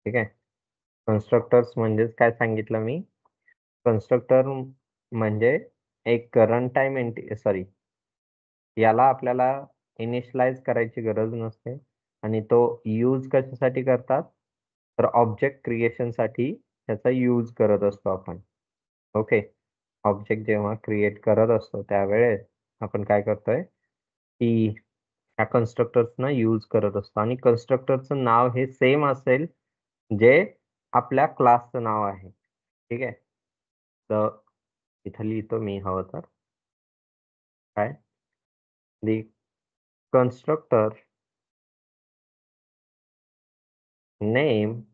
ठीक आहे. कन्स्ट्रक्टर्स म्हणजेच काय सांगितलं मी, कन्स्ट्रक्टर म्हणजे एक रन टाइम सॉरी, याला आपल्याला इनिशियलाइज करायची गरज नसते आणि तो यूज कशासाठी करतात, तर ऑब्जेक्ट क्रिएशनसाठी त्याचा यूज करत असतो आपण. ओके. ऑब्जेक्ट जेव्हा क्रिएट करत असतो त्यावेळेस आपण काय करतोय, की ह्या कन्स्ट्रक्टर्सना यूज करत असतो आणि कन्स्ट्रक्टरचं नाव हे सेम असेल जे आपल्या क्लासचं नाव आहे. ठीक आहे. तर इथं लिहितो मी हवं तर. काय? The constructor name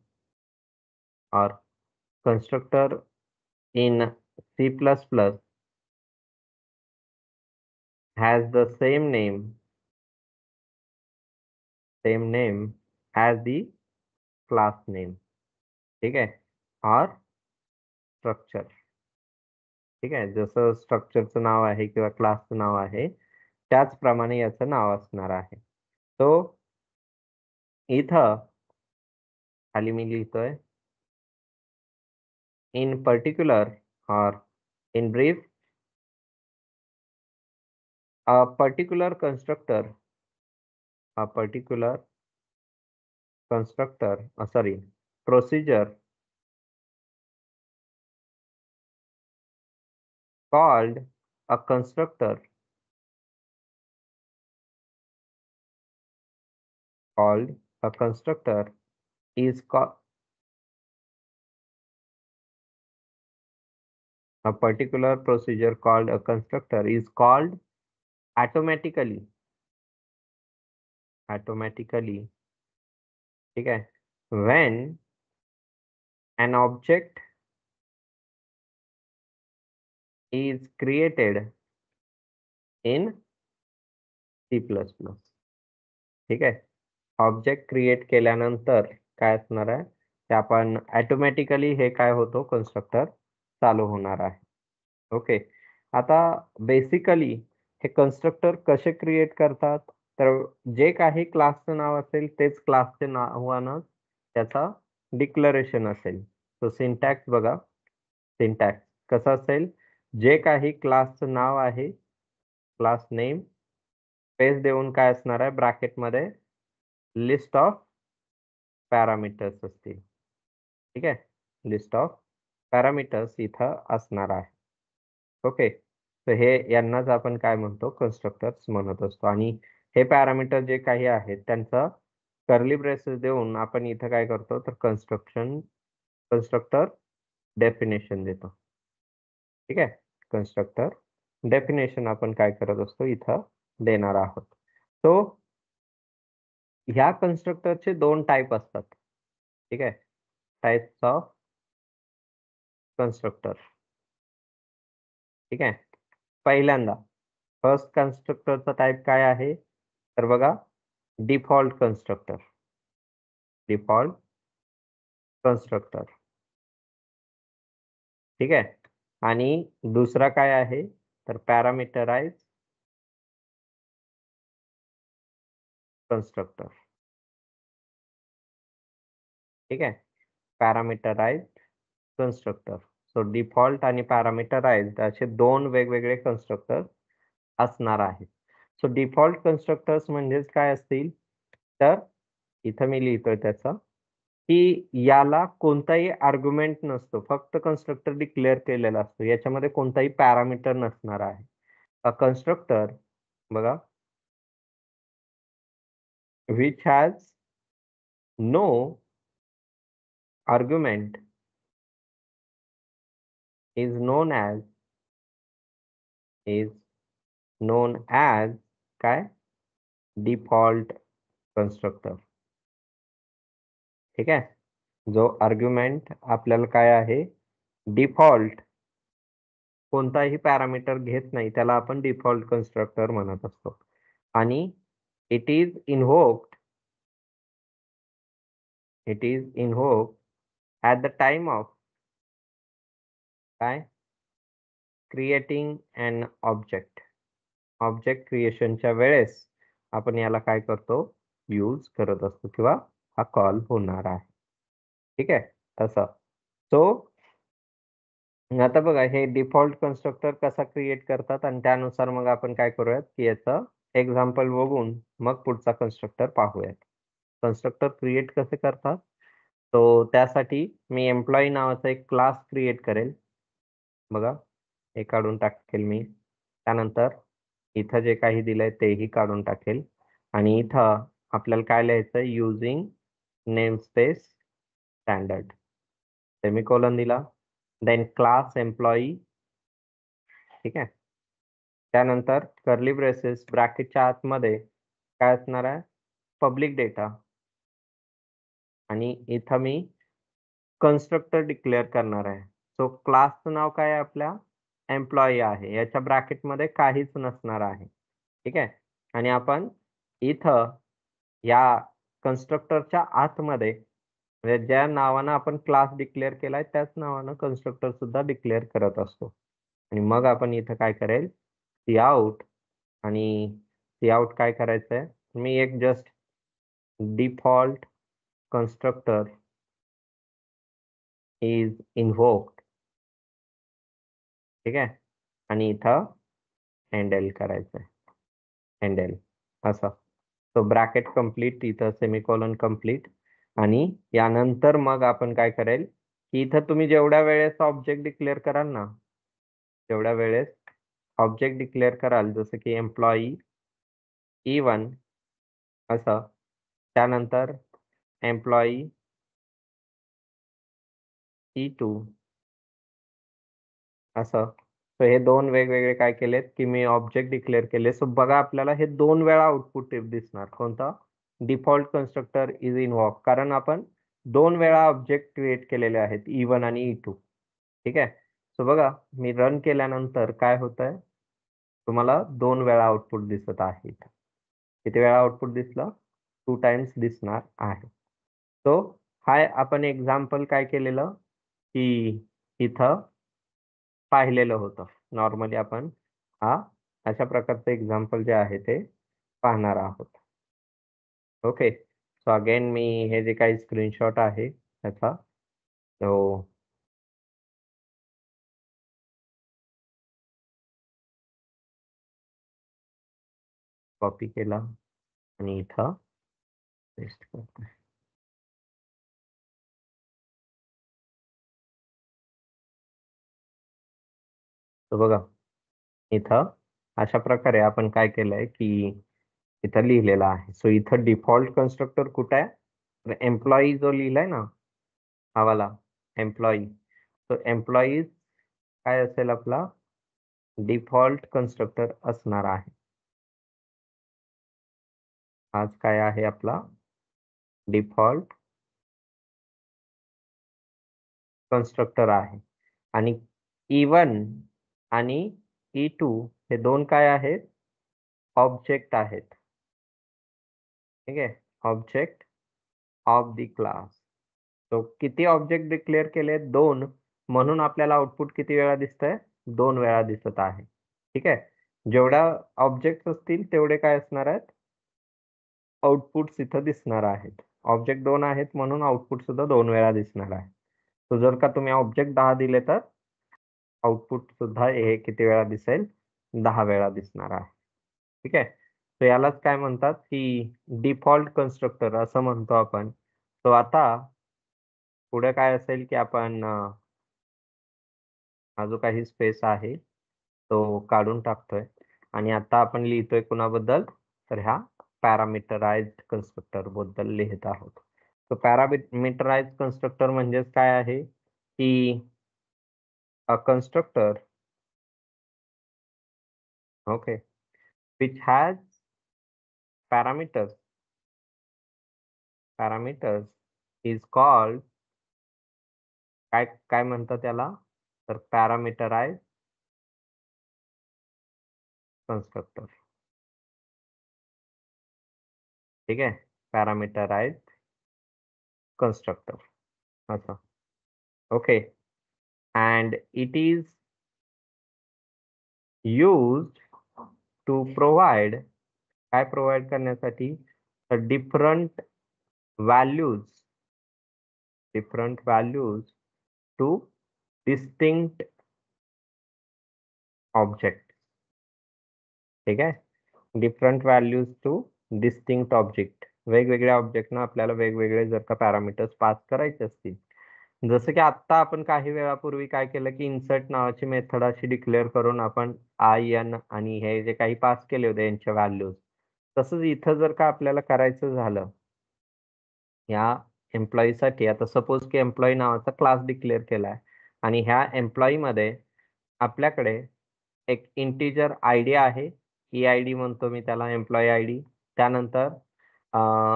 or constructor in C++ has the same name as the class name. ठीक आहे. और स्ट्रक्चर. ठीक आहे. जसं स्ट्रक्चरचं नाव आहे किंवा क्लासचं नाव आहे, त्याचप्रमाणे याचं नाव असणार आहे. तो इथं खाली मी लिहितोय, इन पर्टिक्युलर और in brief, a particular constructor, a particular procedure called a constructor called a constructor is called a particular procedure called a constructor is called automatically. ठीक है, when an object is created in C++. ठीक आहे. Object create केल्यानंतर काय असणार आहे, ते आपण ऑटोमॅटिकली हे काय होतो, कन्स्ट्रक्टर चालू होणार आहे. ओके. आता बेसिकली हे कन्स्ट्रक्टर कसे क्रिएट करतात, तर जे काही क्लासचं नाव असेल तेच क्लासचे नावानं त्याचा डिक्लरेशन असेल. तो सिंटॅक्स बघा. सिंटॅक्स कसं असेल, जे काही क्लासचं नाव आहे, क्लास नेम स्पेस देऊन काय असणार आहे, ब्रॅकेटमध्ये लिस्ट ऑफ पॅरामीटर्स असतील. ठीक आहे. लिस्ट ऑफ पॅरामीटर्स इथं असणार आहे. ओके. तर हे यांनाच आपण काय म्हणतो, कन्स्ट्रक्टर्स म्हणत असतो आणि हे पॅरामीटर जे काही आहेत त्यांचा कर्ली ब्रेसेस देऊन आपण इथं काय करतो, तर कन्स्ट्रक्टर डेफिनेशन देतो. ठीक आहे. कन्स्ट्रक्टर डेफिनेशन आपण काय करत असतो, इथं देणार आहोत. तो ह्या कन्स्ट्रक्टरचे 2 टाइप असतात. ठीक आहे. Types of constructor. ठीक आहे. पहिल्यांदा फर्स्ट कन्स्ट्रक्टरचा टाइप काय आहे, तर बघा, डिफॉल्ट कन्स्ट्रक्टर. Default constructor. ठीक आहे. आणि दुसरा काय आहे, तर पॅरामीटराइज कन्स्ट्रक्टर. ठीक आहे. पॅरामीटराइज्ड कन्स्ट्रक्टर. सो डिफॉल्ट आणि पॅरामीटराइज्ड असे 2 वेगवेगळे कन्स्ट्रक्टर असणार आहेत. सो डिफॉल्ट कन्स्ट्रक्टर्स म्हणजेच काय असतील, तर इथं मी लिहितोय त्याचं, की याला कोणताही आर्ग्युमेंट नसतो. फक्त कन्स्ट्रक्टर डिक्लेअर केलेला असतो. याच्यामध्ये कोणताही पॅरामीटर नसणार आहे. अ कन्स्ट्रक्टर बघा, which has no argument is is known as काय, डिफॉल्ट कन्स्ट्रक्टर. ठीक आहे. जो आर्ग्युमेंट आपल्याला काय आहे, डिफॉल्ट कोणताही पॅरामीटर घेत नाही, त्याला आपण डिफॉल्ट कन्स्ट्रक्टर म्हणत असतो. आणि it is invoked at the time of काय, क्रिएटिंग एन ऑब्जेक्ट. ऑब्जेक्ट क्रिएशनच्या वेळेस आपण याला काय करतो, यूज करत असतो किंवा हा कॉल होणार आहे. ठीक आहे तसं. सो आता बघा हे डिफॉल्ट कन्स्ट्रक्टर कसा क्रिएट करतात आणि त्यानुसार मग आपण काय करूयात की याचं एक्झाम्पल बघून मग पुढचा कन्स्ट्रक्टर पाहूयात. कन्स्ट्रक्टर क्रिएट कसे करतात? तो त्यासाठी मी एम्प्लॉई नावाचा एक क्लास क्रिएट करेल. बघा हे काढून टाकेल मी. त्यानंतर इथं जे काही दिलंय तेही काढून टाकेल आणि इथं आपल्याला काय लिहायचं युजिंग नेमस्पेस स्टँडर्ड सेमिकोलॉन दिला. Then class employee. ठीक आहे. त्यानंतर कर्ली ब्रेसेस ब्रॅकेटच्या आतमध्ये काय असणार आहे पब्लिक डेटा आणि इथं मी कन्स्ट्रक्टर डिक्लेअर करणार आहे. सो क्लासचं नाव काय आहे आपल्या एम्प्लॉई आहे. याच्या ब्रॅकेटमध्ये काहीच नसणार आहे. ठीक आहे. आणि आपण इथं या कन्स्ट्रक्टरच्या आतमध्ये म्हणजे ज्या नावानं आपण क्लास डिक्लेअर केलाय त्याच नावानं कन्स्ट्रक्टर सुद्धा डिक्लेअर करत असतो. आणि मग आपण इथं काय करेल आउट आणि आउट काय करायचंय मी एक जस्ट डिफॉल्ट कन्स्ट्रक्टर इज इन्व्होक्ड. ठीक आहे. आणि इथं हँडल करायचंय हँडल असं. तो ब्रॅकेट कंप्लीट इथं सेमिकोलॉन कंप्लीट आणि यानंतर मग आपण काय करेल की इथं तुम्ही जेवढ्या वेळेस ऑब्जेक्ट डिक्लेअर कराल ना तेवढ्या वेळेस ऑब्जेक्ट डिक्लेअर कराल जसं की एम्प्लॉई E1 असं. त्यानंतर एम्प्लॉई E2 असं. सो हे दोन वेगवेगळे काय केलेत की मी ऑब्जेक्ट डिक्लेअर केले. सो बघा आपल्याला हे दोन वेळा आउटपुट दिसणार. कोणता डिफॉल्ट कन्स्ट्रक्टर इज इन्व्हॉक कारण आपण दोन वेळा ऑब्जेक्ट क्रिएट केलेले आहेत E1 आणि E2. ठीक आहे. सो बघा मी रन केल्यानंतर काय होत आहे तुम्हाला दोन वेळा आउटपुट दिसत आहे. किती वेळा आउटपुट दिसलं 2 टाइम्स दिसणार आहे. सो हाय आपण एक्झाम्पल काय केलेलं की इथं पाहिलेलं होतं. नॉर्मली आपण हा अशा प्रकारचं एक्झाम्पल जे आहे ते पाहणार आहोत. ओके. सो अगेन मी हे जे काही स्क्रीनशॉट आहे त्याचा तो कॉपी केला आणि इथं पेस्ट करतो. तर बघा इथं अशा प्रकारे आपण काय केलंय की इथं लिहिलेलं आहे. सो इथं डिफॉल्ट कन्स्ट्रक्टर कुठं आहे तर एम्प्लॉई जो लिहिलाय ना हा वाला एम्प्लॉई. तो एम्प्लॉई काय असेल आपला डिफॉल्ट कन्स्ट्रक्टर असणार आहे. आज काय आहे आपला डिफॉल्ट कन्स्ट्रक्टर आहे आणि E1 आणि E2 हे दोन काय आहेत ऑब्जेक्ट आहेत. ठीक आहे. Object of the class. तो किती ऑब्जेक्ट डिक्लेअर केले दोन म्हणून आपल्याला आउटपुट किती वेळा दिसतंय दोन वेळा दिसत आहे. ठीक आहे. जेवढ्या ऑब्जेक्ट असतील तेवढे काय असणार आहेत आउटपुट्स इथं दिसणार आहेत. ऑब्जेक्ट दोन आहेत म्हणून आउटपुट सुद्धा दोन वेळा दिसणार आहे. तो जर का तुम्ही ऑब्जेक्ट 10 दिले तर आउटपुट सुद्धा हे किती वेळा दिसेल 10 वेळा दिसणार आहे. ठीक आहे. तर यालाच काय म्हणतात की डिफॉल्ट कन्स्ट्रक्टर असं म्हणतो आपण. तो आता पुढे काय असेल की आपण हा जो काही स्पेस आहे तो काढून टाकतोय आणि आता आपण लिहितोय कुणाबद्दल तर ह्या पॅरामीटराइज्ड कन्स्ट्रक्टर बद्दल लिहित आहोत. तर पॅरामीटराइज्ड कन्स्ट्रक्टर म्हणजेच काय आहे की अ constructor okay which has parameters is called काय काय म्हणतात त्याला तर पॅरामीटराइज्ड कन्स्ट्रक्टर. ठीक आहे. पॅरामीटराइज्ड कन्स्ट्रक्टर अच्छा. Okay. and it is used to provide काय प्रोव्हाइड करण्यासाठी different values different values to distinct object. ठीक आहे, different values two distinct object. वेगवेगळ्या ऑब्जेक्टना आपल्याला वेगवेगळे जर का पॅरामीटर्स पास करायचे असतील, जसं की आता आपण काही वेळापूर्वी काय केलं की इन्सर्ट नावाची मेथड अशी डिक्लेअर करून आपण आय एन आणि हे जे काही पास केले होते यांच्या व्हॅल्यूज, तसंच इथं जर का आपल्याला करायचं झालं या एम्प्लॉईसाठी, आता सपोज की एम्प्लॉई नावाचा क्लास डिक्लेअर केला आहे आणि ह्या एम्प्लॉईमध्ये आपल्याकडे एक इंटिजर आयडी आहे, EID म्हणतो मी त्याला, एम्प्लॉई आयडी. त्यानंतर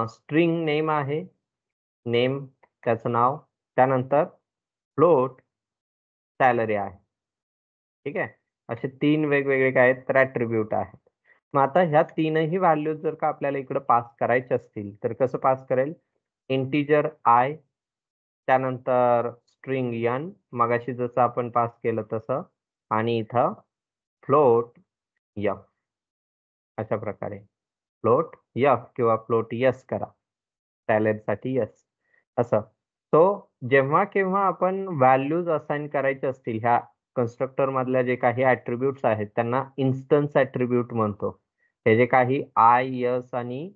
स्ट्रिंग नेम आहे, नेम त्याचं नाव. त्यानंतर फ्लोट सॅलरी आहे. ठीक आहे, असे 3 वेगवेगळे काय आहेत तर ॲट्रिब्यूट आहेत. मग आता ह्या तीनही व्हॅल्यूज जर का आपल्याला इकडे पास करायचे असतील तर कसं पास करेल? इंटिजर आय, त्यानंतर स्ट्रिंग एन, मगाशी जसं आपण पास केलं तसं, आणि इथं फ्लोट एफ. अशा प्रकारे फ्लोट एफ किंवा फ्लोट एस करा, सॅलरीसाठी एस असं. सो जेव्हा केव्हा आपण व्हॅल्यूज असाइन करायचे असतील, ह्या कन्स्ट्रक्टर मधल्या जे काही ॲट्रिब्यूट्स आहेत त्यांना इन्स्टन्स ॲट्रिब्यूट म्हणतो. हे जे काही आय, एस आणि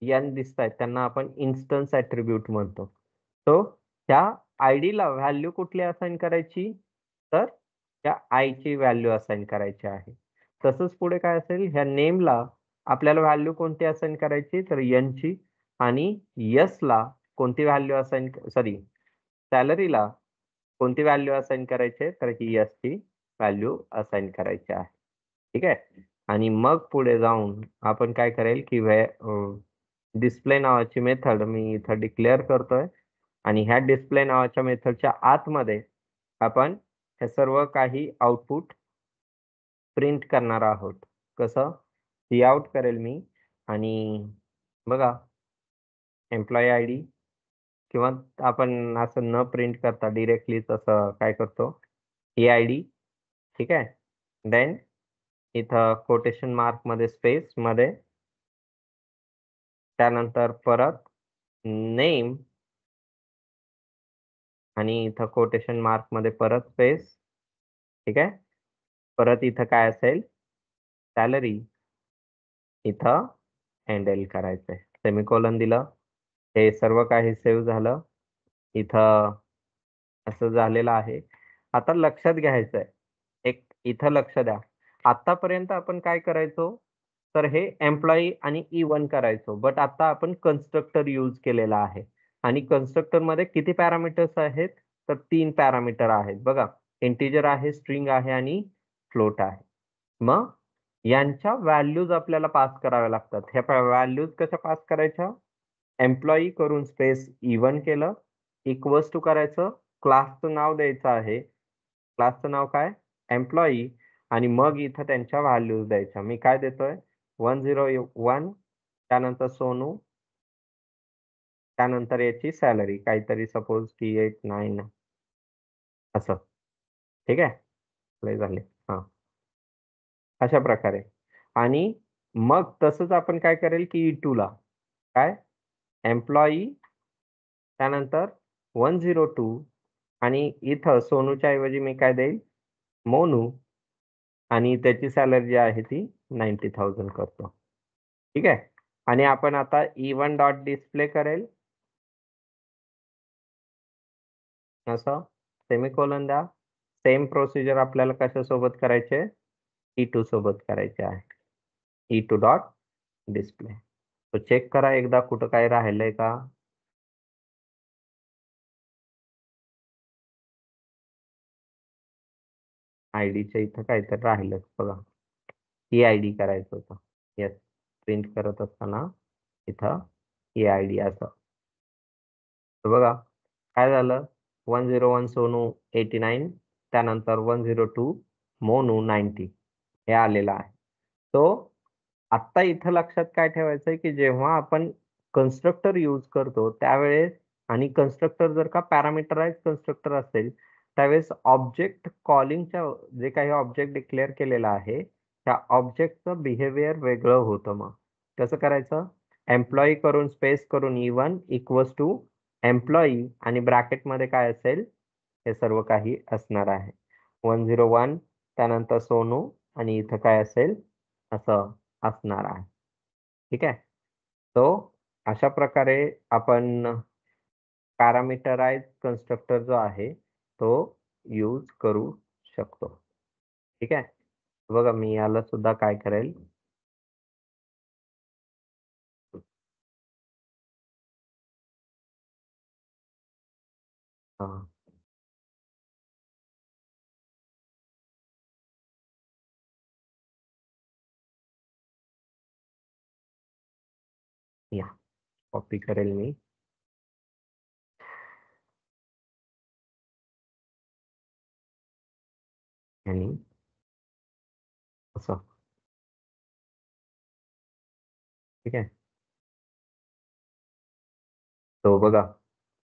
एन दिसतायत त्यांना आपण इन्स्टन्स ॲट्रिब्यूट म्हणतो. सो त्या आयडीला व्हॅल्यू कुठली असाइन करायची, तर त्या आयची व्हॅल्यू असाइन करायची आहे. तसंच पुढे काय असेल, ह्या नेमला आपल्याला व्हॅल्यू कोणती असाइन करायची, तर एनची, आणि एसला कोणती व्हॅल्यू असाइन, सॉरी, सॅलरीला कोणती व्हॅल्यू असाइन करायची, तर ही एसची व्हॅल्यू असाइन करायची आहे. ठीक आहे, आणि मग पुढे जाऊन आपण काय करेल की डिस्प्ले नावाची मेथड मी इथं डिक्लेअर करतोय आणि ह्या डिस्प्ले नावाच्या मेथडच्या आतमध्ये आपण हे सर्व काही आउटपुट प्रिंट करणार आहोत. कसं? सी आउट करेल मी आणि बघा एम्प्लॉई आयडी, किंवा आपण असं न प्रिंट करता डायरेक्टलीच असं काय करतो, EID. ठीक आहे, देन इथं कोटेशन मार्क मध्ये स्पेस मध्ये, त्यानंतर परत नेम आणि इथं कोटेशन मार्क मध्ये परत स्पेस. ठीक आहे, परत इथं काय असेल, सॅलरी, इथं हँडल करायचंय, सेमिकोलॉन दिलं. हे सर्व काही सेव्ह झालं. इथं असं झालेलं आहे. आता लक्षात घ्यायचंय, एक इथं लक्ष द्या. आतापर्यंत आपण काय करायचो, तर हे एम्प्लॉई आणि E1 करायचो, बट आता आपण कन्स्ट्रक्टर यूज केलेला आहे आणि कन्स्ट्रक्टर मध्ये किती पॅरामीटर्स आहेत, तर 3 पॅरामीटर आहेत बघा. इंटिजर आहे, स्ट्रिंग आहे आणि फ्लोट आहे. मग यांच्या व्हॅल्यूज आपल्याला पास कराव्या लागतात. ह्या व्हॅल्यूज कशा पास करायच्या? एम्प्लॉई करून स्पेस E1 केलं, इक्वल्स टू करायचं, क्लासचं नाव द्यायचं आहे. क्लासचं नाव काय? एम्प्लॉई. आणि मग इथं त्यांच्या व्हॅल्यूज द्यायच्या. मी काय देतोय? 101, त्यानंतर सोनू, त्यानंतर याची सॅलरी काहीतरी सपोज की 89 असं. ठीक आहे, लय झाले. हां, अशा प्रकारे. आणि मग तसंच आपण काय करेल की E2 ला काय, एम्प्लॉई, त्यानंतर 102, आणि इथं सोनूच्या ऐवजी मी काय देईल, मोनू, आणि त्याची सॅलरी जी आहे ती 90,000 करतो. ठीक आहे, आणि आपण आता E1 डॉट डिस्प्ले करेल असं, सेमिकोलॉन द्या. सेम प्रोसिजर आपल्याला कशासोबत करायचे, E2 सोबत करायचे आहे. E2 dot display. तो चेक करा एकदा कुठं काय राहिलंय का. आयडीच्या इथं काहीतरी राहिलंच बघा, EID करायचं होतं. येस, प्रिंट करत असताना इथं EID असं. तर बघा काय झालं, 101 सोनू 89, त्यानंतर 102 मोनू 90 हे आलेलं आहे. तो आत्ता इथं लक्षात काय ठेवायचंय की जेव्हा आपण कन्स्ट्रक्टर यूज करतो त्यावेळेस, आणि कन्स्ट्रक्टर जर का पॅरामीटराइज कन्स्ट्रक्टर असेल त्यावेळेस ऑब्जेक्ट कॉलिंगच्या जे काही ऑब्जेक्ट डिक्लेअर केलेलं आहे त्या ऑब्जेक्टचं बिहेवियर वेगळं होतं. मग कसं करायचं, एम्प्लॉई करून स्पेस करून E1 इक्वल्स टू एम्प्लॉई आणि ब्रॅकेटमध्ये काय असेल, हे सर्व काही असणार आहे. 101 त्यानंतर सोनू आणि इथं काय असेल असं असणार आहे. ठीक आहे. तो अशा प्रकारे आपण पॅरामीटराइज कन्स्ट्रक्टर जो आहे तो यूज करू शकतो. ठीक आहे. बघा मी याला सुद्धा काय करेल, हा, या कॉपी करेल मी आणि असं. ठीक आहे. तो बघा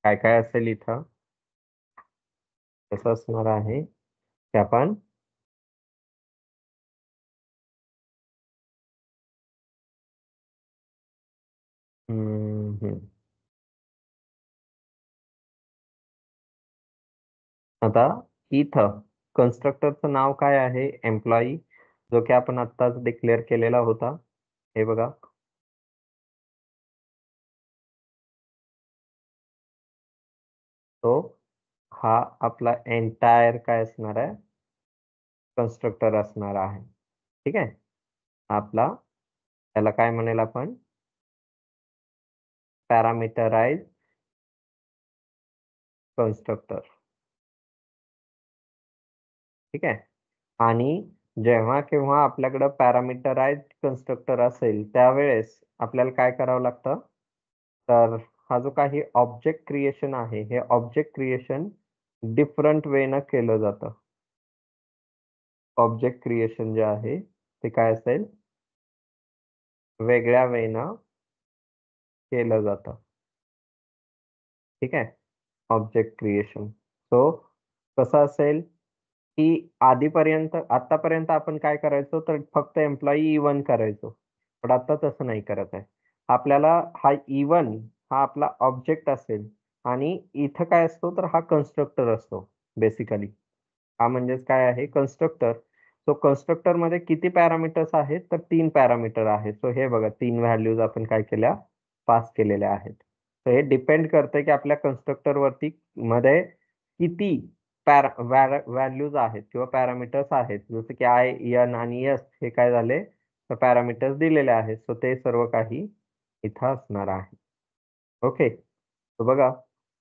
काय काय असेल इथं, कसं असणार आहे ते आपण हम्म. आता इथं कन्स्ट्रक्टरचं नाव काय आहे, एम्प्लॉई, जो की आपण आत्ताच डिक्लेअर केलेला होता. हे बघा, तो हा आपला एंटायर काय असणार आहे, कन्स्ट्रक्टर असणार आहे. ठीक आहे. आपला त्याला काय म्हणेल आपण, पॅरामीटराइज कन्स्ट्रक्टर. ठीक आहे. आणि जेव्हा केव्हा आपल्याकडं पॅरामीटराइज कन्स्ट्रक्टर असेल त्यावेळेस आपल्याला काय करावं लागतं, तर हा जो काही ऑब्जेक्ट क्रिएशन आहे हे ऑब्जेक्ट क्रिएशन डिफरंट वेनं केलं जातं. ऑब्जेक्ट क्रिएशन जे आहे ते काय असेल, वेगळ्या वेनं केलं जातं. ठीक आहे. ऑब्जेक्ट क्रिएशन सो कसं असेल, की आतापर्यंत आपण काय करायचो, तर फक्त एम्प्लॉई E1 करायचो. पण आता तसं नाही करत आहे. आपल्याला हा E1 हा आपला ऑब्जेक्ट असेल आणि इथं काय असतो, तर हा कन्स्ट्रक्टर असतो बेसिकली. हा म्हणजेच काय आहे, कन्स्ट्रक्टर. सो कन्स्ट्रक्टरमध्ये किती पॅरामीटर्स आहेत, तर 3 पॅरामीटर आहेत. सो हे बघा 3 व्हॅल्यूज आपण काय केल्या, पास केलेल्या आहेत. तर हे डिपेंड करतं की आपल्या कन्स्ट्रक्टर वरती मध्ये किती व्हॅल्यूज आहेत किंवा पॅरामीटर्स आहेत. जसं की आय, एन आणि एस हे काय झाले, तर पॅरामीटर्स दिलेले आहेत. सो ते सर्व काही इथं असणार आहे. ओके. तर बघा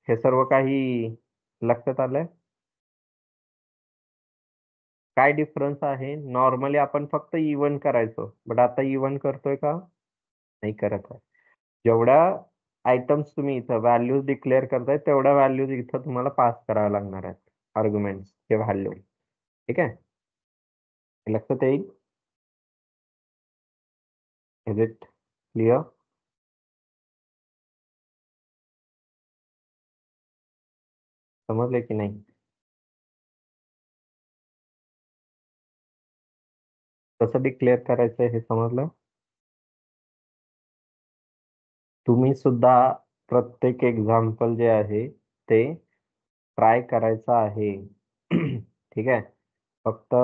हे सर्व काही लक्षात आलंय. काय डिफरन्स आहे, नॉर्मली आपण फक्त इव्हन करायचो, बट आता इव्हन करतोय का, नाही करत आहे. जेवढ्या आयटम्स तुम्ही इथं व्हॅल्यूज डिक्लेअर करताय तेवढ्या व्हॅल्यूज इथं तुम्हाला पास कराव्या लागणार आहेत, आर्ग्युमेंट्स चे व्हॅल्यू. ठीक आहे. हे लक्षात येईल. Is it clear? समजले की नाही? कसं डिक्लेअर करायचं हे समजलं? तुम्ही सुद्धा प्रत्येक एक्झाम्पल जे आहे ते ट्राय करायचं आहे. ठीक आहे. फक्त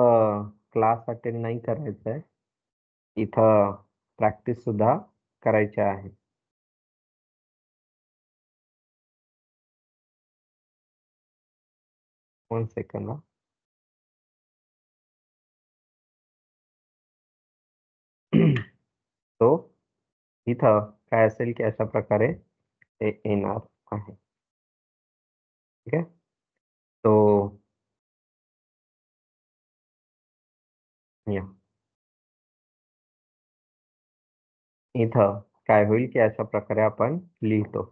क्लास अटेंड नाही करायचं आहे, इथं प्रॅक्टिस सुद्धा करायची आहे. 1 सेकंड हा. तो इथं काय असेल की अशा प्रकारे ते येणार आहे. ठीक आहे. तो या इथं काय होईल की अशा प्रकारे आपण लिहितो.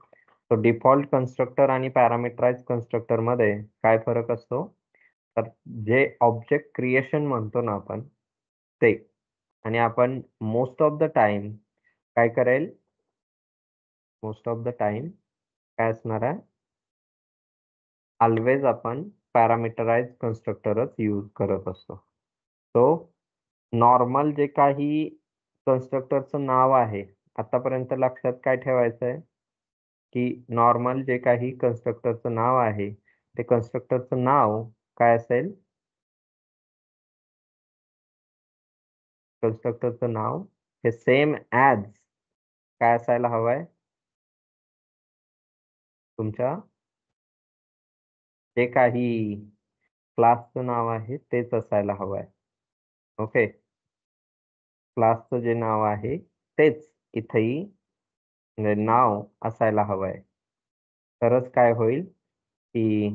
तो डिफॉल्ट कन्स्ट्रक्टर आणि पॅरामीटराइज कन्स्ट्रक्टर मध्ये काय फरक असतो, तर जे ऑब्जेक्ट क्रिएशन म्हणतो ना आपण ते, आणि आपण मोस्ट ऑफ द टाइम काय करेल, मोस्ट ऑफ द टाइम काय असणार आहे, ऑलवेज आपण पॅरामीटराइज कन्स्ट्रक्टरच यूज करत असतो. तो नॉर्मल जे काही कन्स्ट्रक्टरचं नाव आहे, आतापर्यंत लक्षात काय ठेवायचं आहे, की नॉर्मल जे काही कन्स्ट्रक्टरचं नाव आहे ते कन्स्ट्रक्टरचं नाव काय असेल? कन्स्ट्रक्टरचं नाव हे सेम ॲज काय असायला हवंय? तुमच्या जे काही क्लासचं नाव आहे तेच असायला हवंय. ओके. क्लासचं जे नाव आहे तेच इथेही म्हणजे नाव असायला हवंय. तरच काय होईल की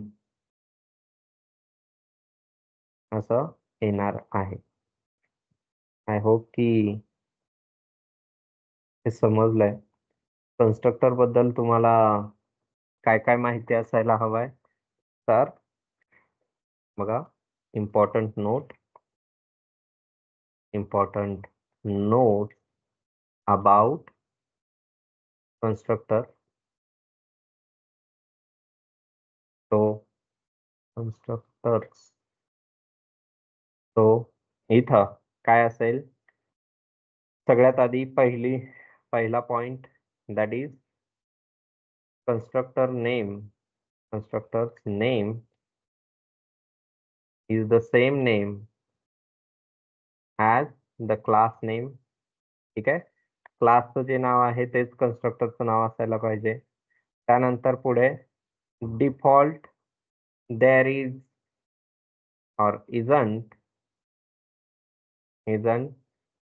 असं येणार आहे. आय होप की हे समजलंय. कन्स्ट्रक्टर बद्दल तुम्हाला काय काय माहिती असायला हवंय? तर बघा, इम्पॉर्टंट नोट अबाउट कन्स्ट्रक्टर. तो कन्स्ट्रक्टर्स तो इथं काय असेल? सगळ्यात आधी पहिला point that is constructor's name is the same name as the class name. ठीक आहे. क्लासचं जे नाव आहे तेच कन्स्ट्रक्टरचं नाव असायला पाहिजे. त्यानंतर पुढे default there is or isn't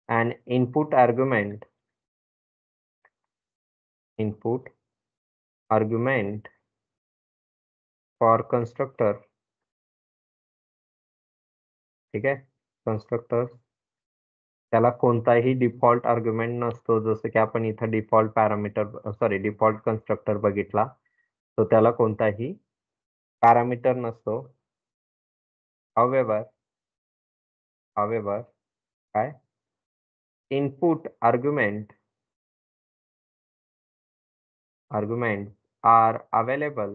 an input argument for constructor. ठीक आहे. कन्स्ट्रक्टर त्याला कोणताही डिफॉल्ट आर्ग्युमेंट नसतो. जसं की आपण इथं डिफॉल्ट कन्स्ट्रक्टर बघितला, तो त्याला कोणताही पॅरामीटर नसतो. However, काय input arguments are available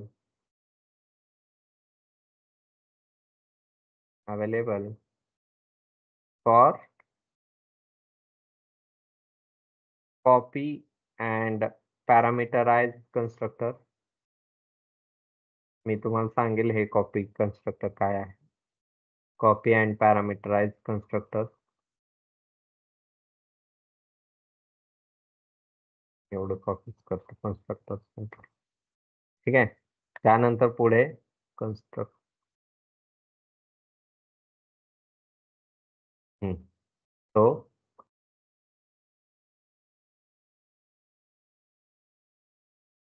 for copy and parameterized constructor. मी तुम्हाला सांगेल हे कॉपी कन्स्ट्रक्टर काय आहे. Copy and parameterized constructor. एवढं कॉपीच करतो कन्स्ट्रक्टर. ठीक आहे. त्यानंतर पुढे कन्स्ट्रक्ट तो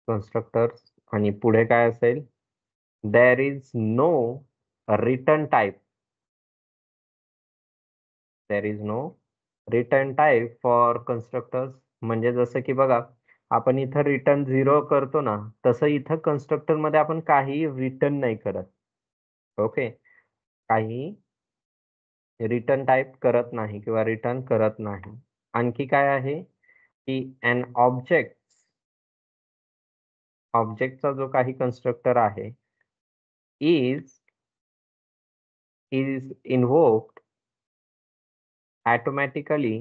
कन्स्ट्रक्टर्स आणि पुढे काय असेल? There is no return type. For constructors. म्हणजे जसं की बघा, आपण इथं रिटर्न 0 करतो ना, तसं इथं कन्स्ट्रक्टर मध्ये आपण काही रिटर्न नाही करत. ओके. काही रिटर्न टाइप करत नाही किंवा रिटर्न करत नाही. आणखी काय आहे की एन ऑब्जेक्टचा जो काही कन्स्ट्रक्टर आहे इज इन्व्होक्ड ऑटोमॅटिकली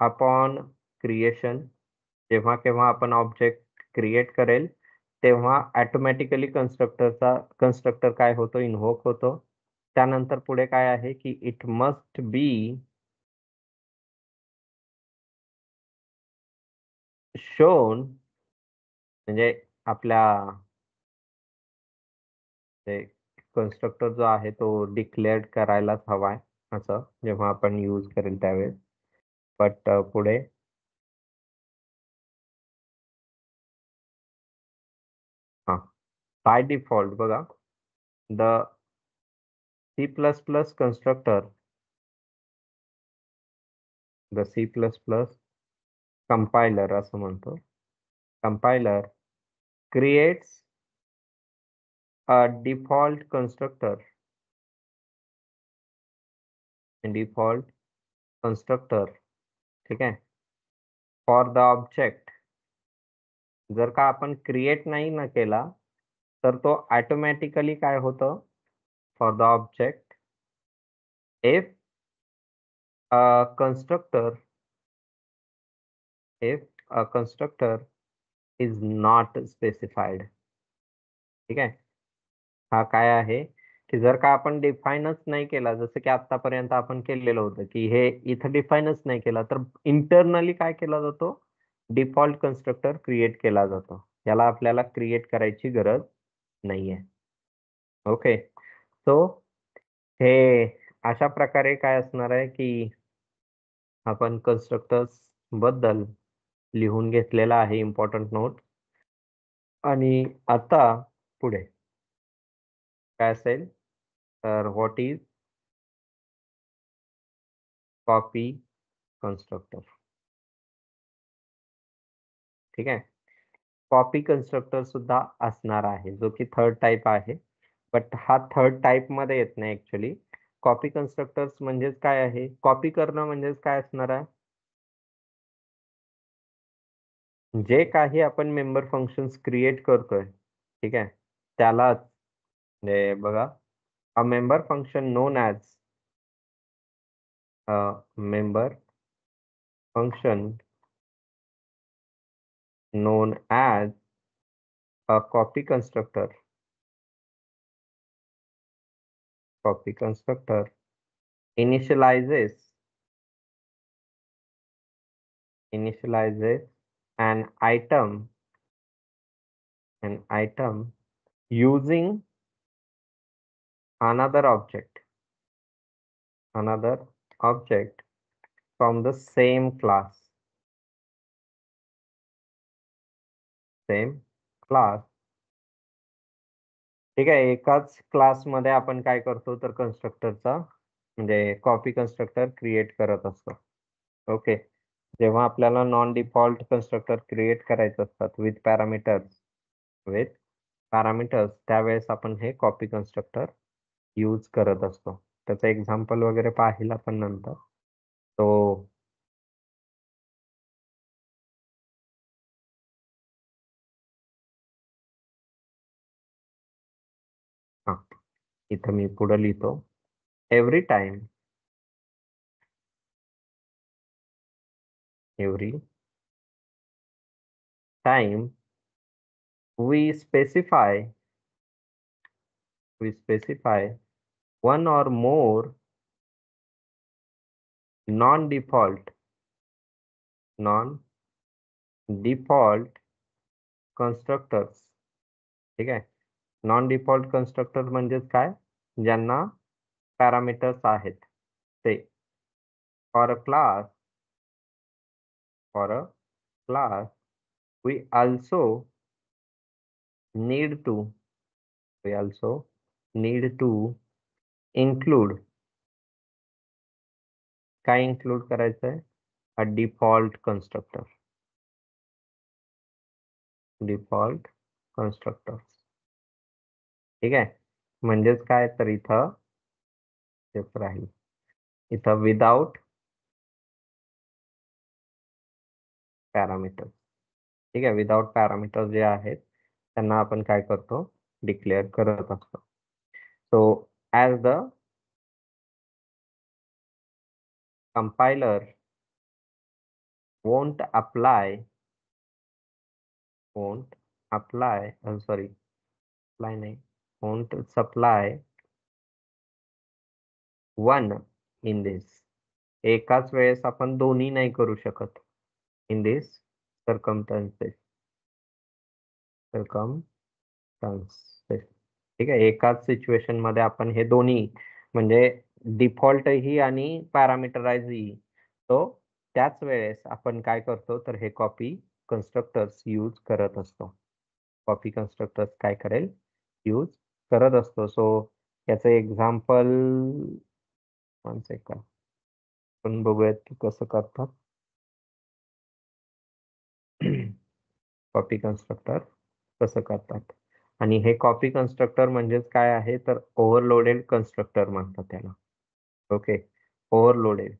अपॉन क्रिएशन. जेव्हा केव्हा आपण ऑब्जेक्ट क्रिएट करेल तेव्हा ऑटोमॅटिकली कन्स्ट्रक्टर काय होतो? इन्व्होक होतो. त्यानंतर पुढे काय आहे की इट मस्ट बी शोन. म्हणजे आपल्या कन्स्ट्रक्टर जो आहे तो डिक्लेअर करायलाच हवाय असं जेव्हा आपण यूज करेल त्यावेळेस. बट पुढे बाय डिफॉल्ट बघा, the C++ constructor, the C++ compiler असं म्हणतो. Compiler creates a default constructor ठीक आहे, फॉर द ऑब्जेक्ट. जर का आपण क्रिएट नाही ना केला तर तो ऑटोमॅटिकली काय होतं? For the object if a constructor is not specified. ठीक आहे. हा काय आहे की जर का आपण डिफाईनच नाही केला, जसं की आतापर्यंत आपण केलेलं होतं की हे इथं डिफाईनच नाही केला, तर इंटरनली काय केला जातो, डिफॉल्ट कन्स्ट्रक्टर क्रिएट केला जातो. याला आपल्याला क्रिएट करायची गरज नाहीये. ओके. सो हे अशा प्रकारे काय असणार आहे की आपण कन्स्ट्रक्टर्स बद्दल लिहून घेतलेला आहे इम्पॉर्टंट नोट. आणि आता पुढे काय असेल, तर व्हॉट इज कॉपी कन्स्ट्रक्टर. ठीक आहे. कॉपी कन्स्ट्रक्टर सुद्धा असणार आहे, जो की थर्ड टाइप आहे. बट हा थर्ड टाइप मध्ये येत नाही ऍक्च्युली. कॉपी कन्स्ट्रक्टर्स म्हणजेच काय आहे, कॉपी करणं म्हणजेच काय असणार आहे, जे काही आपण मेंबर फंक्शन्स क्रिएट करतोय, ठीक आहे, त्यालाच म्हणजे बघा, a member function non as a member function known as a copy constructor initializes an item using another object from the same class. ठीक आहे. एकाच क्लासमध्ये आपण काय करतो, तर कन्स्ट्रक्टरचा म्हणजे कॉपी कन्स्ट्रक्टर क्रिएट करत असतो. ओके. जेव्हा आपल्याला नॉन डिफॉल्ट कन्स्ट्रक्टर क्रिएट करायचे असतात विथ पॅरामीटर्स, त्यावेळेस आपण हे कॉपी कन्स्ट्रक्टर यूज करत असतो. त्याचं एक्झाम्पल वगैरे पाहिल आपण नंतर. तो हा, इथं मी पुढे लिहितो, every time we specify one or more non-default constructors. ठीक आहे. नॉन डिफॉल्ट कन्स्ट्रक्टर म्हणजेच काय, ज्यांना पॅरामीटर्स आहेत ते. For a class we also need to include, काय include करायचंय, अ डिफॉल्ट कन्स्ट्रक्टर. ठीक आहे. म्हणजेच काय, तर इथं तेच राहील, इथं विदाउट पॅरामीटर. ठीक आहे. विदाउट पॅरामीटर जे आहेत त्यांना आपण काय करतो, डिक्लेअर करत असतो. So as the compiler won't apply won't supply one in this. एकाच वेळेस आपण दोन्ही नाही करू शकत. In this circumstances. ठीक आहे. एकाच सिच्युएशन मध्ये आपण हे दोन्ही म्हणजे डिफॉल्ट ही आणि पॅरामीटराइज ही, तो त्याच वेळेस आपण काय करतो, तर हे कॉपी कन्स्ट्रक्टर्स यूज करत असतो. कॉपी कन्स्ट्रक्टर्स काय करेल, यूज करत असतो. सो याचं एक्झाम्पल वन सेकंड आपण बघूयात की कसं करतात. कॉपी कन्स्ट्रक्टर कसं करतात. आणि हे कॉपी कन्स्ट्रक्टर म्हणजेच काय आहे, तर ओव्हरलोडेड कन्स्ट्रक्टर म्हणतात त्याला. Okay. Overloaded.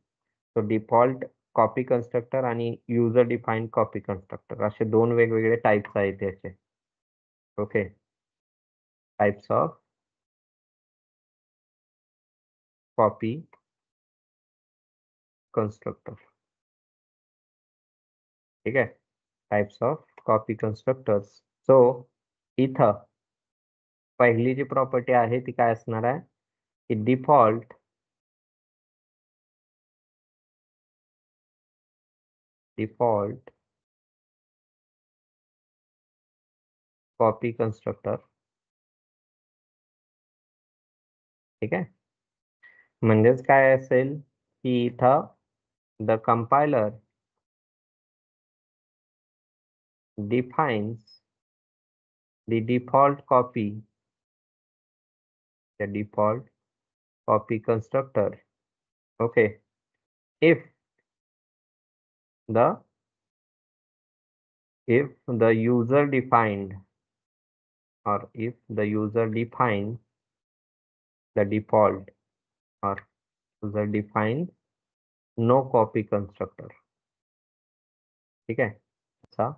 So default copy constructor आणि युजर डिफाइंड कॉपी कन्स्ट्रक्टर असे दोन वेगवेगळे टाइप्स आहेत त्याचे. Okay. Types of copy constructor. ठीक आहे. Types of copy constructors. So इथं पहिली जी प्रॉपर्टी आहे ती काय असणार आहे की डिफॉल्ट कॉपी कन्स्ट्रक्टर. ठीक आहे, म्हणजेच काय असेल की इथं the compiler defines the default copy constructor. Okay, if the user defined, or if the user defines the default, or user defined no copy constructor. ठीक आहे, अच्छा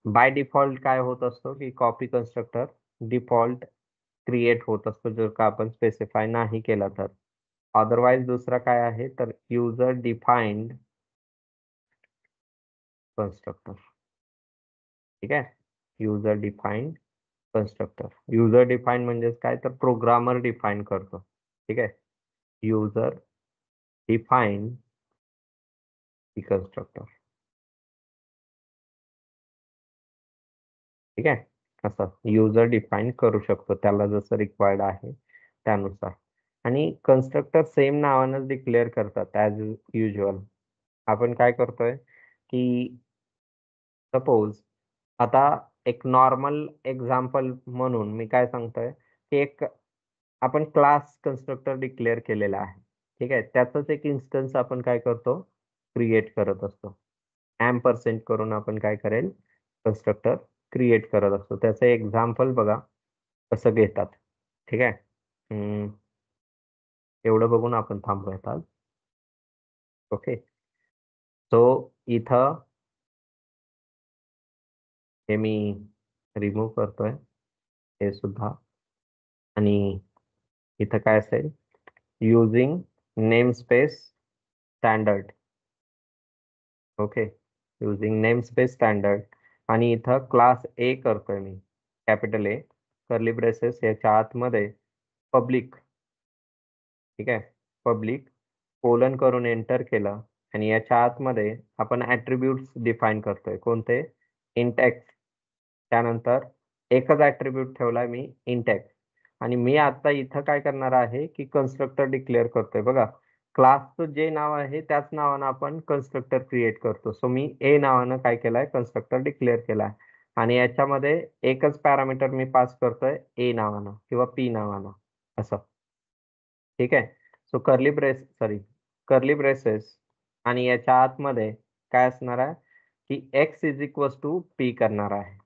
बाय डिफॉल्ट काय होत असतो की कॉपी कन्स्ट्रक्टर डिफॉल्ट क्रिएट होत असतो जर का आपण स्पेसिफाय नाही केला तर. अदरवाइज दुसरा काय आहे तर युजर डिफाइंड कन्स्ट्रक्टर. ठीक आहे, user defined constructor. User defined म्हणजेच काय तर प्रोग्रामर डिफाइन करतो. ठीक आहे, युजर डिफाइंड कन्स्ट्रक्टर. ठीक आहे, असं युजर डिफाइन करू शकतो त्याला जसं रिक्वायर्ड आहे त्यानुसार. आणि कन्स्ट्रक्टर सेम नावानंच डिक्लेअर करतात ॲज युज्युअल. आपण काय करतोय की सपोज आता एक नॉर्मल एक्झाम्पल म्हणून मी काय सांगतोय की एक आपण क्लास कन्स्ट्रक्टर डिक्लेअर केलेला आहे. ठीक आहे, त्याचाच एक इन्स्टन्स आपण काय करतो क्रिएट करत असतो. ॲम्परसेंड करून आपण काय करेल कन्स्ट्रक्टर क्रिएट करत असतो. त्याचं एक्झाम्पल बघा कसं घेतात. ठीक आहे, एवढं बघून आपण थांबूयात आज. ओके, सो इथं हे मी रिमूव्ह करतोय हे सुद्धा. आणि इथं काय असेल using namespace standard. Okay, using namespace standard. आणि इथं क्लास ए करतोय मी, कॅपिटल ए कर्ली ब्रेसेस याच्या आतमध्ये पब्लिक. ठीक आहे, पब्लिक कोलन करून एंटर केलं आणि याच्या आतमध्ये आपण ॲट्रिब्यूट्स डिफाइन करतोय. कोणते? Int x. त्यानंतर एकच ॲट्रिब्यूट ठेवलाय मी इंट एक्स. आणि मी आता इथं काय करणार आहे की कन्स्ट्रक्टर डिक्लेअर करतोय. बघा क्लासचं जे नाव आहे त्याच नावानं आपण कन्स्ट्रक्टर क्रिएट करतो. सो मी ए नावानं काय केलंय कन्स्ट्रक्टर डिक्लेअर केलाय. आणि याच्यामध्ये एकच पॅरामीटर मी पास करतोय ए नावानं किंवा पी नावानं असं. ठीक आहे, सो कर्ली ब्रेसेस आणि याच्या आतमध्ये काय असणार आहे की x is equals to p करणार आहे.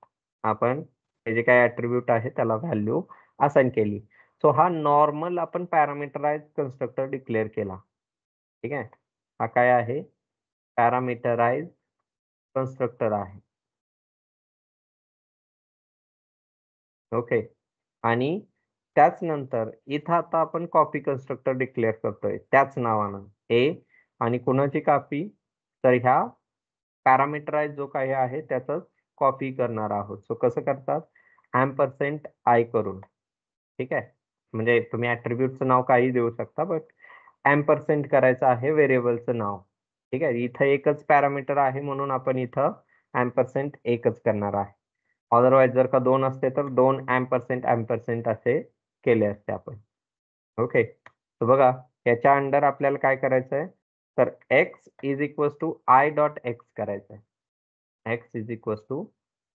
आपण हे जे काही ॲट्रिब्यूट आहे त्याला व्हॅल्यू असाइन केली. सो हा नॉर्मल आपण पॅरामीटराइज कन्स्ट्रक्टर डिक्लेअर केला. ठीक आहे, हा काय आहे पॅरामीटराइज कन्स्ट्रक्टर आहे. ओके, आणि त्याच नंतर इथं आता आपण कॉपी कन्स्ट्रक्टर डिक्लेअर करतोय त्याच नावानं ए. आणि कुणाची कॉपी तर ह्या पॅरामीटराइज जो काही आहे त्याच कॉपी करणार आहोत. सो कसं करतात ॲम्परसेंट आय करून. ठीक आहे, म्हणजे तुम्ही ॲट्रिब्यूटचं नाव काही देऊ शकता बट ॲम्परसेंट करायचं आहे व्हेरिएबलचं नाव. ठीक आहे, इथं एकच पॅरामीटर आहे म्हणून आपण इथं ॲम्परसेंट एकच करणार आहे. अदरवाइज जर का 2 असते तर 2 ॲम्परसेंट असे केले असते आपण. ओके, तर बघा याच्या अंडर आपल्याला काय करायचं आहे तर x is equals to i dot x करायचं आहे. X is equals to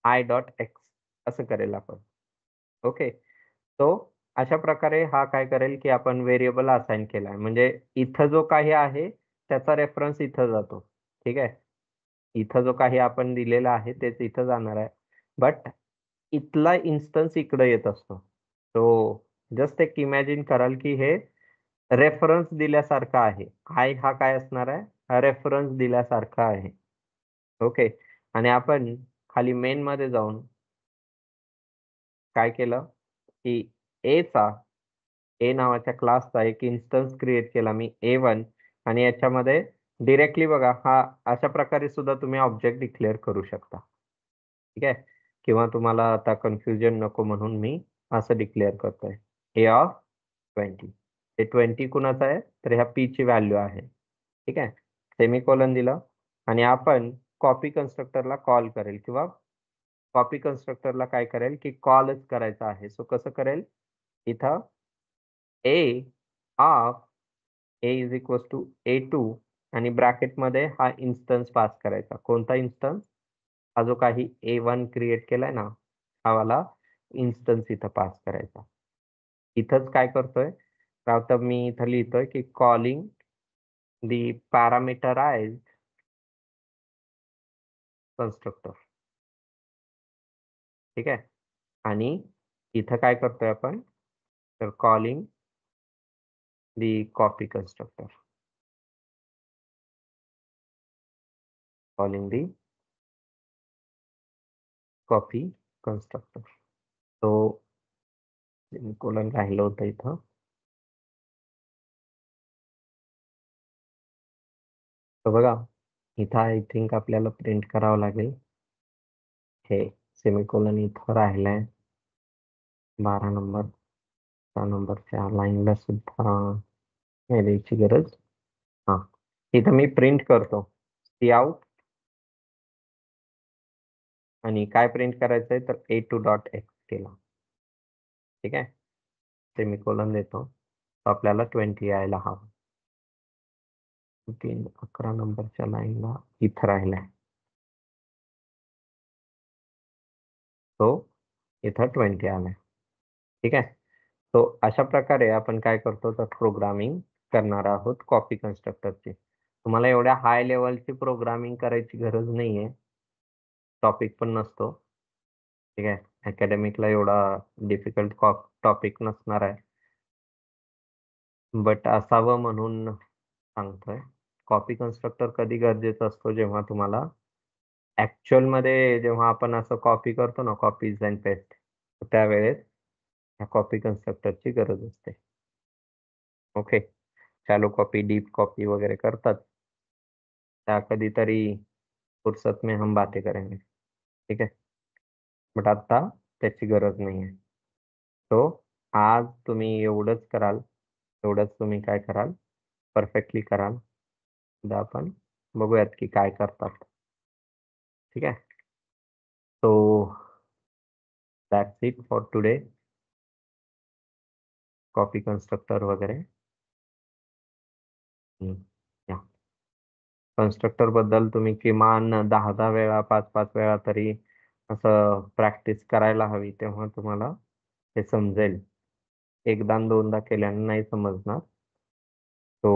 i dot x असं करेल आपण. ओके, तो अशा प्रकारे हा काय करेल की आपण व्हेरिएबल असाइन केलाय म्हणजे इथं जो काही आहे त्याचा रेफरन्स इथं जातो. ठीक आहे, इथं जो काही आपण दिलेला आहे तेच इथं जाणार आहे. बट इथला इन्स्टन्स इकडे येत असतो. सो जस्ट एक इमॅजिन कराल की हे रेफरन्स दिल्यासारखं आहे. आय हा काय असणार आहे रेफरन्स दिल्यासारखा आहे. ओके, आणि आपण खाली मेन मध्ये जाऊन काय केलं की ए नावाच्या क्लासचा एक इन्स्टन्स क्रिएट केला मी A1. आणि याच्यामध्ये डिरेक्टली बघा हा अशा प्रकारे सुद्धा तुम्ही ऑब्जेक्ट डिक्लेअर करू शकता. ठीक आहे. किंवा तुम्हाला आता कन्फ्युजन नको म्हणून मी असं डिक्लेअर करतोय ए ऑफ 20. हे 20 कुणाचं आहे, तर ह्या पी ची व्हॅल्यू आहे. ठीक आहे. सेमिकोलन दिलं आणि आपण कॉपी कन्स्ट्रक्टरला कॉल करेल किंवा कॉपी कन्स्ट्रक्टरला काय करेल की कॉलच करायचं आहे. सो कसं करेल, इथं A of A is equal to A2 आणि ब्रॅकेटमध्ये हा इन्स्टन्स पास करायचा. कोणता इन्स्टन्स? हा जो काही A1 क्रिएट केलाय ना, हा वाला इन्स्टन्स इथं पास करायचा. इथंच काय करतोय, तर आता मी इथं लिहितोय की कॉलिंग दी पॅरामीटराइज्ड कन्स्ट्रक्टर. ठीक आहे. आणि इथं काय करतोय आपण, तर कॉलिंग दी कॉपी कन्स्ट्रक्टर. कॉलिंग दी कॉपी कन्स्ट्रक्टर. तो सेमिकोलॉन राहिलं होतं इथं. तर बघा, इथं आय थिंक आपल्याला प्रिंट करावं लागेल. हे सेमिकोलॉन इथं राहिलंय 12 नंबर 6 नंबरच्या लाईनला सुद्धा नाही द्यायची गरज. हा, इथं मी प्रिंट करतो सी आउट आणि काय प्रिंट करायचंय, तर A2.x केला. ठीक आहे. सेमिकोलॉन देतो, तर आपल्याला 20 यायला हवं. 11 नंबरच्या लाईनला इथं राहिलाय, तो इथं 20 आलाय. ठीक आहे. तो अशा प्रकारे आपण काय करतो, तर प्रोग्रामिंग करणार आहोत कॉपी कन्स्ट्रक्टरची. तुम्हाला एवढ्या हाय लेवलची प्रोग्रामिंग करायची गरज नाहीये. टॉपिक पण नसतो. ठीक आहे. अकॅडमिकला एवढा डिफिकल्ट टॉपिक नसणार आहे. बट असावं म्हणून सांगतोय. कॉपी कन्स्ट्रक्टर कधी गरजेचा असतो, जेव्हा तुम्हाला ऍक्च्युअल मध्ये जेव्हा आपण असं कॉपी करतो ना, कॉपीज अँड पेस्ट, त्यावेळेस ह्या कॉपी कन्स्ट्रक्टरची गरज असते. Okay. Shallow copy, deep copy वगैरे करतात, त्या कधीतरी फुर्सत में हम बातें करेंगे. ठीक आहे. बट आता त्याची गरज नाही आहे. तो आज तुम्ही एवढंच कराल, एवढंच तुम्ही काय कराल, परफेक्टली कराल. उद्या आपण बघूयात की काय करतात. ठीक आहे. So that's it for today. Copy constructor वगैरे. या कन्स्ट्रक्टर बद्दल तुम्ही किमान 10-10 वेळा, 5-5 वेळा तरी असं प्रॅक्टिस करायला हवी, तेव्हा तुम्हाला ते समजेल. एकदा दोनदा केल्याने नाही समजणार. तो